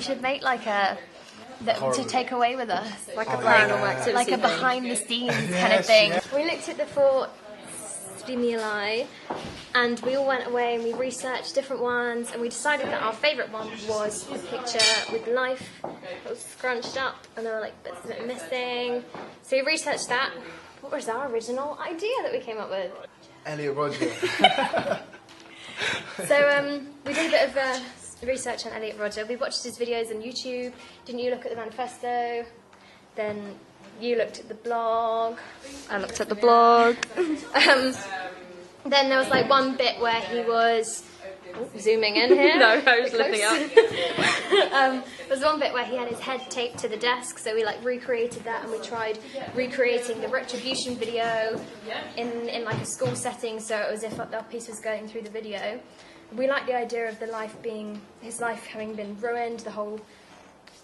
should make like a to take away with us, like a paranormal activity, like a behind the scenes kind of thing. Yeah. We looked at the 4 stimuli, and we all went away and we researched different ones, and we decided that our favourite one was the picture with life that was scrunched up and there were like bits of it missing. So we researched that. What was our original idea that we came up with? Elliot Rodger. So we did a bit of research on Elliot Rodger. We watched his videos on YouTube. Didn't you look at the manifesto? Then you looked at the blog. I looked at the blog. Then there was like one bit where he was zooming in here. No, I was lifting up. There was one bit where he had his head taped to the desk, so we like recreated that, and we tried recreating the retribution video in like a school setting, so it was as if our piece was going through the video. We like the idea of his life having been ruined, the whole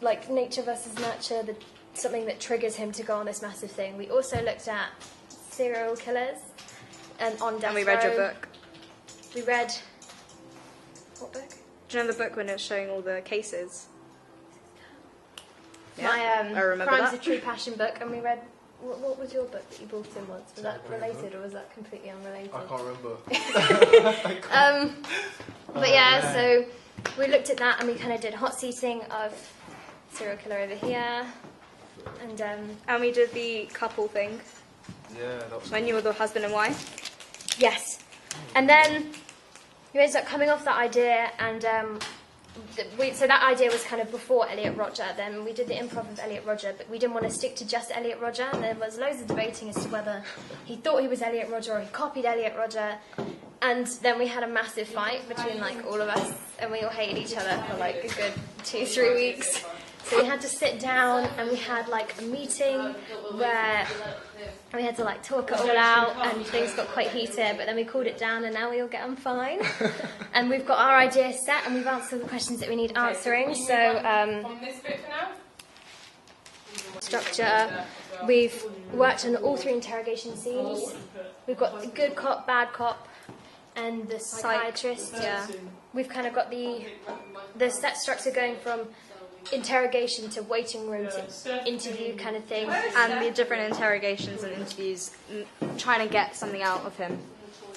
like nature versus nurture, something that triggers him to go on this massive thing. We also looked at serial killers and on death row. And we read your book. We read what book? Do you know the book when it was showing all the cases? Yeah. My I remember Crimes that. of True Passion book, and we read. What was your book that you brought in once? Was that related or was that completely unrelated? I can't remember. But yeah, so we looked at that and we kind of did hot seating of serial killer over here, And we did the couple thing. Yeah, that was when you were the husband and wife. Yes, and then we ended up coming off that idea, and so that idea was kind of before Elliot Rodger. Then we did the improv of Elliot Rodger, but we didn't want to stick to just Elliot Rodger, and there was loads of debating as to whether he thought he was Elliot Rodger or he copied Elliot Rodger. And then we had a massive fight between like all of us, and we all hated each other for like a good 2-3 weeks. So we had to sit down and we had like a meeting where we had to like talk it all out, and things got quite heated, but then we cooled it down and now we all get on fine. And we've got our ideas set and we've answered the questions that we need answering. So structure, we've worked on all 3 interrogation scenes. We've got the good cop, bad cop, and the psychiatrist. Yeah. We've kind of got the set structure going from interrogation to waiting room to interview kind of thing, and the different interrogations and interviews, trying to get something out of him,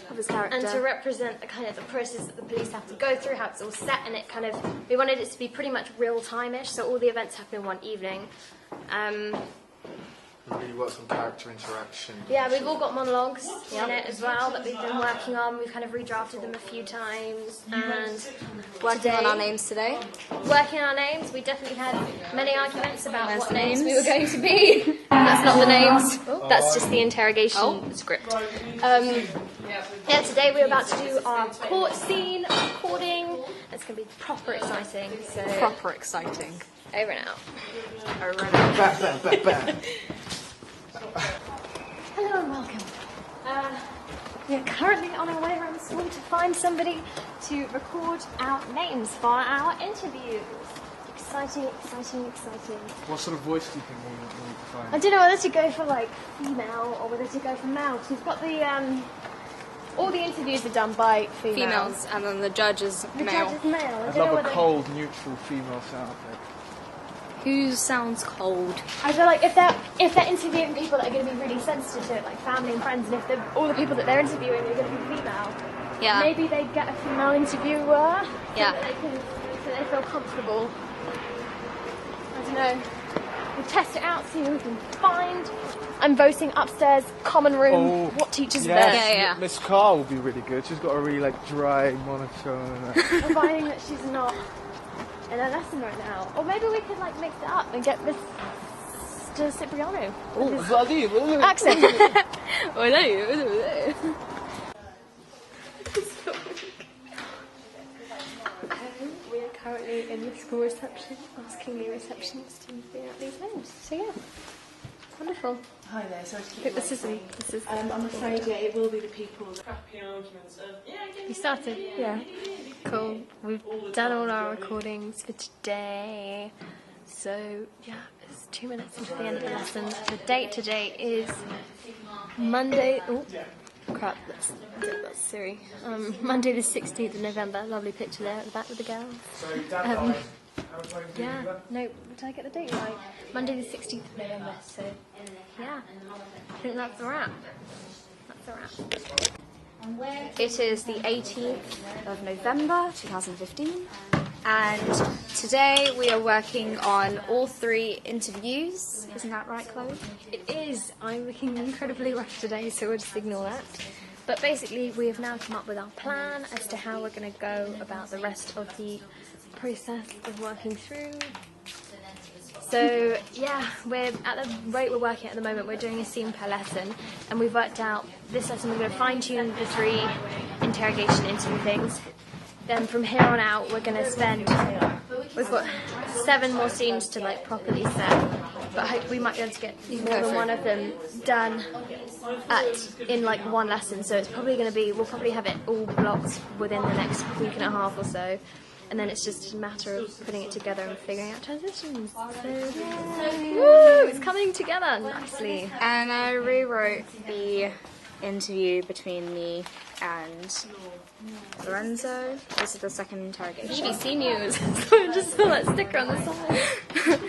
of his character, and to represent the kind of the process that the police have to go through, how it's all set, and it kind of, we wanted it to be pretty much real time-ish, so all the events happen in one evening. We really worked on character interaction. Yeah, we've all got monologues in it as well that we've been working on. We've kind of redrafted them a few times, and working on our names today. Working on our names, we definitely had many arguments about what names we were going to be. That's not the names. That's just the interrogation script. Yeah, today we're about to do our court scene recording. It's going to be proper exciting. So proper exciting. Over and out. Over and out. Bam, bam, bam, bam. Hello and welcome. We are currently on our way around the school to find somebody to record our names for our interviews. Exciting, exciting, exciting. What sort of voice do you think we need to find? I don't know whether to go for like female or whether to go for male. We've got the all the interviews are done by females, and then the judge is the male. judge is male. I I'd don't know love a whether... cold, neutral female sound effect. Who sounds cold? I feel like if they're interviewing people that are going to be really sensitive to it, like family and friends, and if all the people that they're interviewing are going to be female, Yeah. maybe they'd get a female interviewer. Yeah. So they feel comfortable. I don't know. We'll test it out, see who we can find. I'm voting upstairs, common room. What teachers are there? Yeah. Miss Carr will be really good. She's got a really like dry monotone. I'm finding that she's not in a lesson right now. Or maybe we could like mix it up and get Mr. Cipriano. Accent. We are currently in the school reception asking the receptionist to figure out these names. So yeah, wonderful. Hi there, sorry to keep Pick the scissors. I'm afraid, yeah, it will be the people that... You started? Yeah. Cool. We've done all our recordings for today. So, yeah, it's 2 minutes into the end of the lesson. The date today is Monday... Oh, crap, that's Siri. Monday the 16th of November. Lovely picture there at the back with the girls. yeah, no, did I get the date right? Monday the 16th of November, so yeah, I think that's a wrap. That's a wrap. It is the 18th of November 2015, and today we are working on all 3 interviews. Isn't that right, Chloe? It is. I'm looking incredibly rough today, so we'll just ignore that. But basically, we have now come up with our plan as to how we're going to go about the rest of the process of working through. So yeah, we're at the rate we're working at the moment, we're doing a scene per lesson, and we've worked out this lesson we're going to fine-tune the 3 interrogation interview things. Then from here on out, we're going to spend, we've got 7 more scenes to like properly set, but I hope we might be able to get more than one of them done in like one lesson. So it's probably going to be, we'll probably have it all blocked within the next week and a half or so. And then it's just a matter of putting it together and figuring out transitions. So, woo, it's coming together nicely. And I rewrote the interview between me and Lorenzo. This is the second interrogation. BBC News. So I just saw that sticker on the side.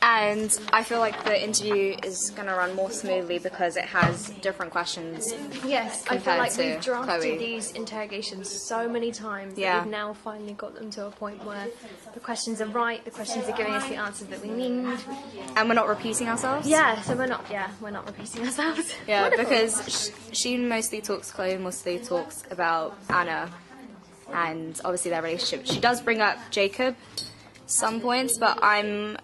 And I feel like the interview is going to run more smoothly because it has different questions. Yes, I feel compared like to we've drafted Chloe. these interrogations so many times Yeah. that we've now finally got them to a point where the questions are right, the questions are giving us the answers that we need. And we're not repeating ourselves? Yeah, so we're not repeating ourselves. Yeah, Wonderful. because she mostly talks, Chloe mostly talks about Anna and obviously their relationship. She does bring up Jacob some points, but I'm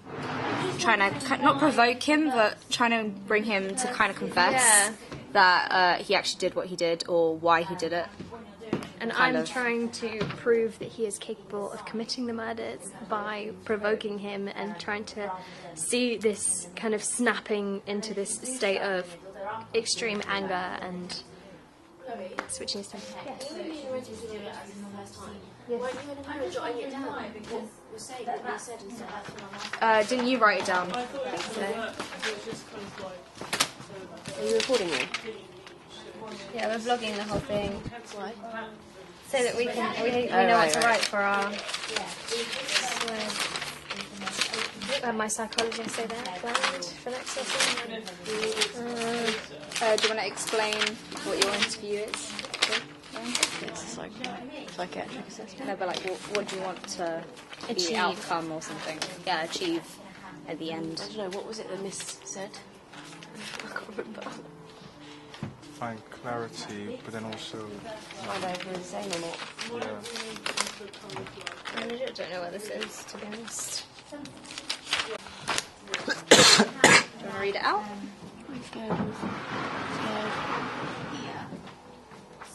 trying to not provoke him, but trying to bring him to kind of confess that he actually did what he did or why he did it. And kind I'm of. trying to prove that he is capable of committing the murders by provoking him and trying to see this kind of snapping into this state of extreme anger and switching his temper. Didn't you write it down? Are you recording me? Yeah, we're vlogging the whole thing. Why? So that we know what to write for our... my psychologist say that for next session. Do you want to explain what your interview is? It's like psychiatric assessment. No, but like, what do you want to be Achieve. the outcome or something? Yeah, achieve at the end. I don't know, what was it that Miss said? I can't remember. Find clarity, but then also, Find out if we're insane or not. yeah. I legit don't know where this is, to be honest. Do you want to read it out? I'm scared.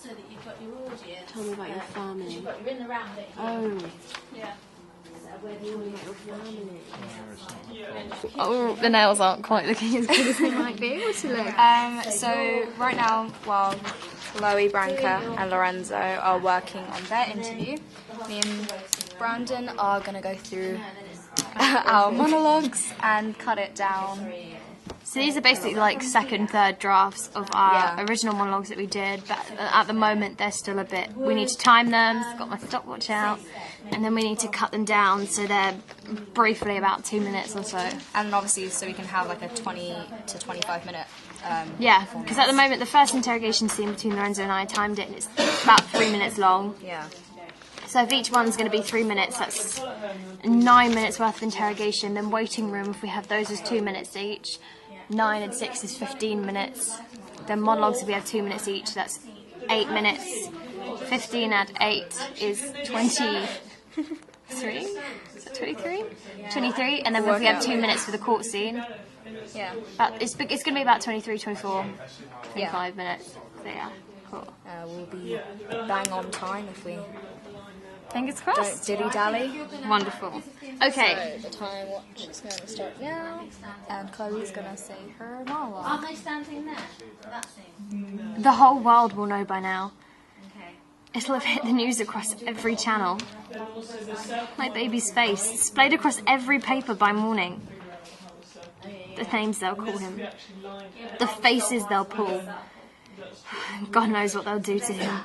So that you've got your audience. Tell me about your family. You're in the round it. Oh. Yeah. Tell me about your family. Oh, the nails aren't quite looking as good as they might be able to look. So right now, while Chloe, Branca and Lorenzo are working on their interview, me and Brandon are going to go through our monologues and cut it down. So these are basically like second, third drafts of our original monologues that we did, but at the moment they're still a bit, we need to time them, so I've got my stopwatch out, and then we need to cut them down so they're briefly about 2 minutes or so. And obviously so we can have like a 20 to 25 minute Yeah, because at the moment the first interrogation scene between Lorenzo and I timed it and it's about 3 minutes long. Yeah. So if each one's going to be 3 minutes, that's 9 minutes worth of interrogation. Then waiting room, if we have those as 2 minutes each, 9 and 6 is 15 minutes. Then monologues, if we have 2 minutes each, that's 8 minutes. 15 add 8 is 23. Is that 23? 23. And then if we have 2 minutes for the court scene, Yeah. it's going to be about 23, 24, 25 minutes. So yeah, cool. We'll be bang on time if we Fingers don't crossed. dilly-dally. Wonderful. Okay. So the time watch is going to start now, and Chloe's going to say her monologue. Are they standing there for that scene? The whole world will know by now. Okay. It'll have hit the news across every channel. My baby's face, displayed across every paper by morning. The names they'll call him. The faces they'll pull. God knows what they'll do to him.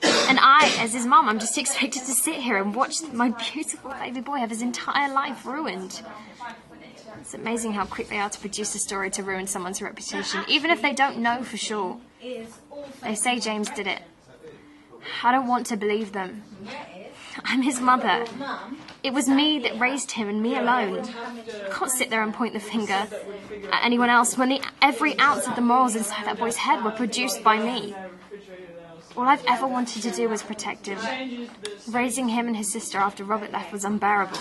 And I, as his mum, I'm just expected to sit here and watch my beautiful baby boy have his entire life ruined. It's amazing how quick they are to produce a story to ruin someone's reputation, even if they don't know for sure. They say James did it. I don't want to believe them. I'm his mother. It was me that raised him, and me alone. I can't sit there and point the finger at anyone else when every ounce of the morals inside that boy's head were produced by me. All I've ever wanted to do was protect him. Raising him and his sister after Robert left was unbearable.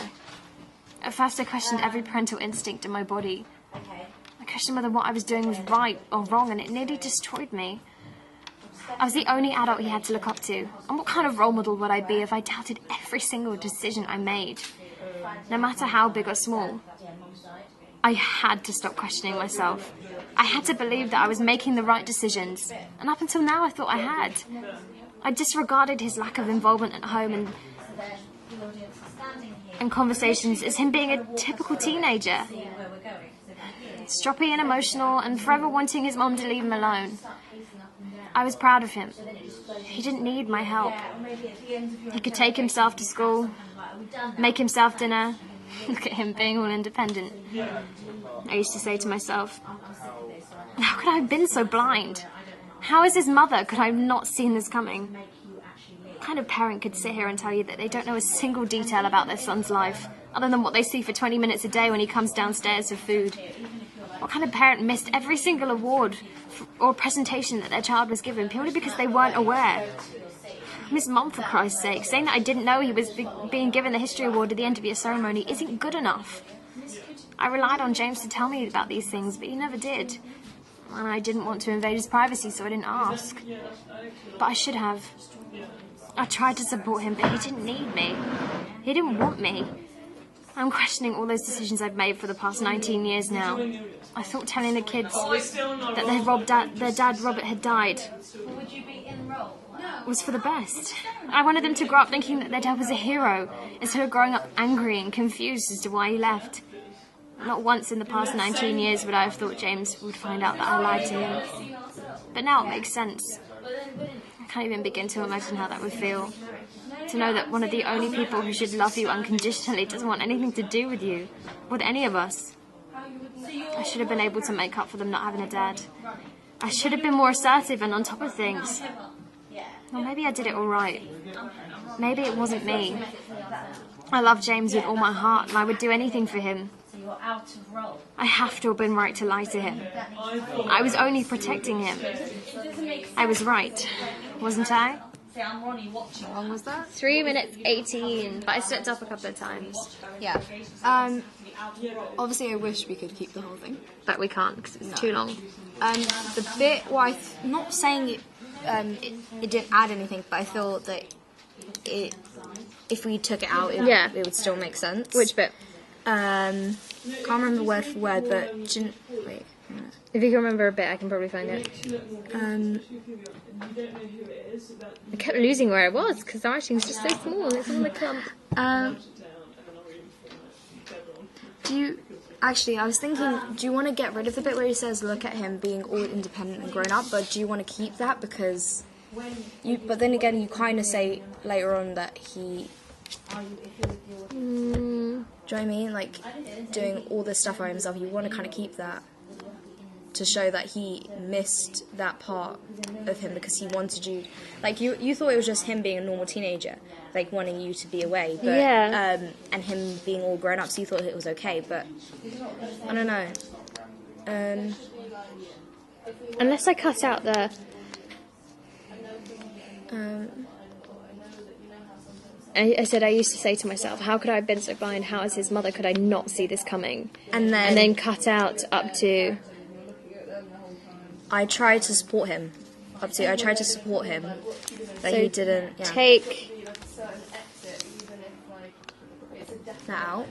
At first I questioned every parental instinct in my body. I questioned whether what I was doing was right or wrong, and it nearly destroyed me. I was the only adult he had to look up to. And what kind of role model would I be if I doubted every single decision I made? No matter how big or small. I had to stop questioning myself. I had to believe that I was making the right decisions. And up until now I thought I had. I disregarded his lack of involvement at home and conversations as him being a typical teenager. Stroppy and emotional and forever wanting his mom to leave him alone. I was proud of him. He didn't need my help. He could take himself to school, make himself dinner. Look at him being all independent. I used to say to myself, how could I have been so blind? How as his mother could I have not seen this coming? What kind of parent could sit here and tell you that they don't know a single detail about their son's life, other than what they see for 20 minutes a day when he comes downstairs for food? What kind of parent missed every single award or presentation that their child was given purely because they weren't aware? I'm his mum, for Christ's sake. Saying that I didn't know he was being given the history award at the end of your ceremony isn't good enough. I relied on James to tell me about these things, but he never did. And I didn't want to invade his privacy, so I didn't ask. But I should have. I tried to support him, but he didn't need me. He didn't want me. I'm questioning all those decisions I've made for the past 19 years now. I thought telling the kids that their dad Robert had died was for the best. I wanted them to grow up thinking that their dad was a hero, instead of growing up angry and confused as to why he left. Not once in the past 19 years would I have thought James would find out that I lied to him. But now it makes sense. I can't even begin to imagine how that would feel. To know that one of the only people who should love you unconditionally doesn't want anything to do with you, with any of us. I should have been able to make up for them not having a dad. I should have been more assertive and on top of things. Or maybe I did it all right. Maybe it wasn't me. I love James with all my heart, and I would do anything for him. I have to have been right to lie to him. I was only protecting him. I was right, wasn't I? How long was that? 3 minutes 18, but I stepped up a couple of times. Yeah. Obviously I wish we could keep the whole thing. But we can't because it's too long. The bit where not saying it, it didn't add anything, but I feel that if we took it out, it would still make sense. Which bit? Can't remember word for word, but wait. If you can remember a bit, I can probably find it. I kept losing where it was because the writing's just so small. It's all in a clump. I was thinking, do you want to get rid of the bit where he says, look at him being all independent and grown up, but do you want to keep that because but then again, you kind of say later on that he, do you know what I mean? Like, doing all this stuff by himself, you want to kind of keep that to show that he missed that part of him because he wanted you, like, you thought it was just him being a normal teenager, like, wanting you to be away, but, and him being all grown up, so you thought it was okay, but, I don't know, unless I cut out the... I said I used to say to myself, how could I have been so blind, how as his mother could I not see this coming? And then cut out up to... I tried to support him. That so he didn't... Yeah. Take... that out.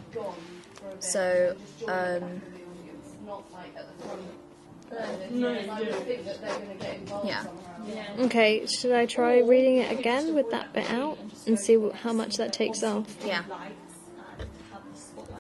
So, yeah. Okay, should I try reading it again with that bit out and see how much that takes off? Yeah.